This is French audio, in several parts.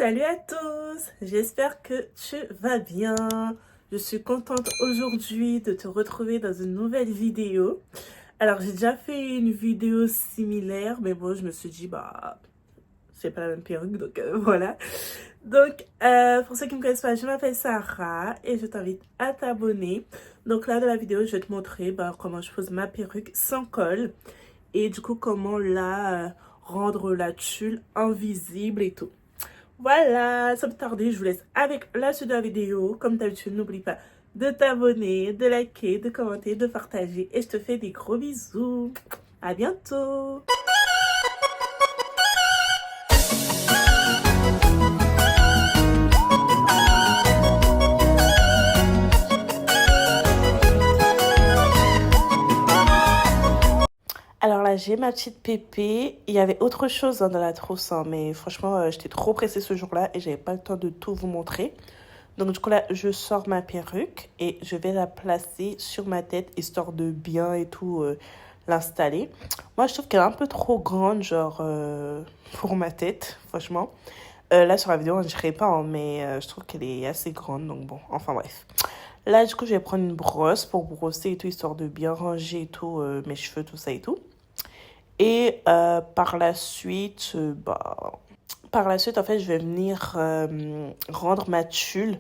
Salut à tous, j'espère que tu vas bien. Je suis contente aujourd'hui de te retrouver dans une nouvelle vidéo. Alors j'ai déjà fait une vidéo similaire, mais bon je me suis dit c'est pas la même perruque donc voilà. Donc pour ceux qui me connaissent pas, je m'appelle Sarah et je t'invite à t'abonner. Donc là dans la vidéo je vais te montrer comment je pose ma perruque sans col et du coup comment rendre la tulle invisible et tout. Voilà, sans plus tarder, je vous laisse avec la suite de la vidéo. Comme d'habitude, n'oublie pas de t'abonner, de liker, de commenter, de partager. Et je te fais des gros bisous. À bientôt. Alors là, j'ai ma petite pépé. Il y avait autre chose dans la trousse, mais franchement, j'étais trop pressée ce jour-là et j'avais pas le temps de tout vous montrer. Donc du coup là, je sors ma perruque et je vais la placer sur ma tête, histoire de bien et tout l'installer. Moi, je trouve qu'elle est un peu trop grande, pour ma tête, franchement. Là, sur la vidéo, on ne dirait pas, mais je trouve qu'elle est assez grande, donc bon, enfin bref. Là, du coup, je vais prendre une brosse pour brosser et tout, histoire de bien ranger et tout, mes cheveux, tout ça et tout. Et par la suite, en fait, je vais venir rendre ma tulle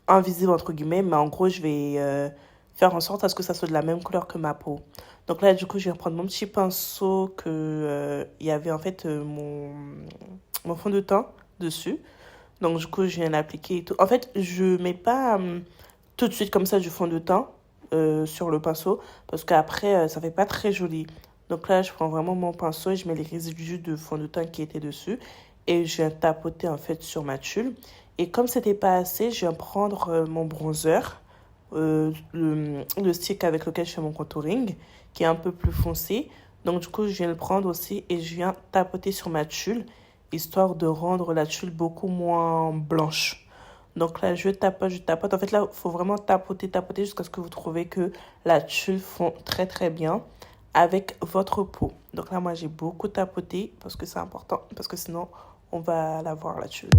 invisible, entre guillemets, mais en gros, je vais faire en sorte à ce que ça soit de la même couleur que ma peau. Donc là, du coup, je vais prendre mon petit pinceau il y avait en fait mon fond de teint dessus. Donc du coup, je viens l'appliquer et tout. En fait, je mets pas tout de suite comme ça du fond de teint sur le pinceau parce qu'après, ça fait pas très joli. Donc là, je prends vraiment mon pinceau et je mets les résidus de fond de teint qui étaient dessus. Et je viens tapoter en fait sur ma tulle. Et comme c'était pas assez, je viens prendre mon bronzer, le stick avec lequel je fais mon contouring, qui est un peu plus foncé. Donc du coup, je viens le prendre aussi et je viens tapoter sur ma tulle, histoire de rendre la tulle beaucoup moins blanche. Donc là, je tapote. En fait, là, il faut vraiment tapoter jusqu'à ce que vous trouvez que la tulle fond très très bien avec votre peau. Donc là, moi, j'ai beaucoup tapoté parce que c'est important, parce que sinon, on va la voir la tulle.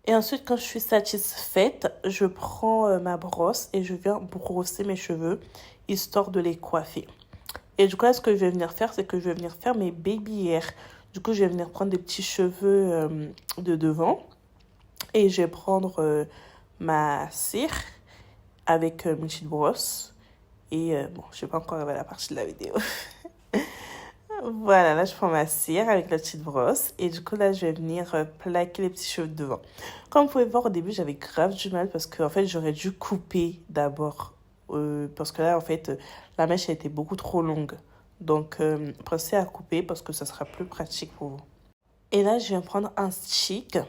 Et ensuite, quand je suis satisfaite, je prends ma brosse et je viens brosser mes cheveux, histoire de les coiffer. Et du coup, là, ce que je vais venir faire, c'est que je vais venir faire mes baby hair. Du coup, je vais venir prendre des petits cheveux de devant. Et je vais prendre ma cire avec une petite brosse. Et bon, je ne vais pas encore arriver à la partie de la vidéo. Voilà, là, je prends ma cire avec la petite brosse. Et du coup, là, je vais venir plaquer les petits cheveux de devant. Comme vous pouvez voir, au début, j'avais grave du mal parce que, en fait, j'aurais dû couper d'abord. Parce que là, en fait, la mèche a été beaucoup trop longue. Donc, pensez à couper parce que ça sera plus pratique pour vous. Et là, je viens prendre un stick.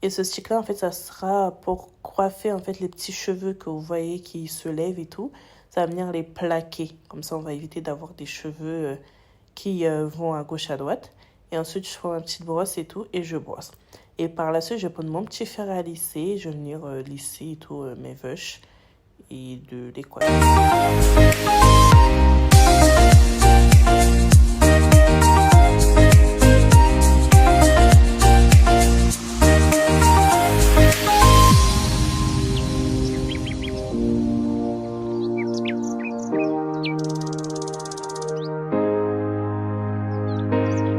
Et ce stick-là, en fait, ça sera pour coiffer, en fait, les petits cheveux que vous voyez qui se lèvent et tout. Ça va venir les plaquer. Comme ça, on va éviter d'avoir des cheveux qui vont à gauche, à droite. Et ensuite, je prends ma petite brosse et tout, et je brosse. Et par la suite, je vais prendre mon petit fer à lisser. Je vais venir lisser et tout mes veuches et de les coiffer.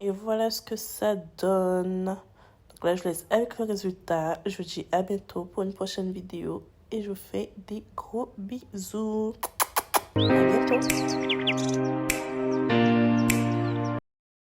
Et voilà ce que ça donne. Donc là, je vous laisse avec le résultat. Je vous dis à bientôt pour une prochaine vidéo. Et je vous fais des gros bisous. À bientôt.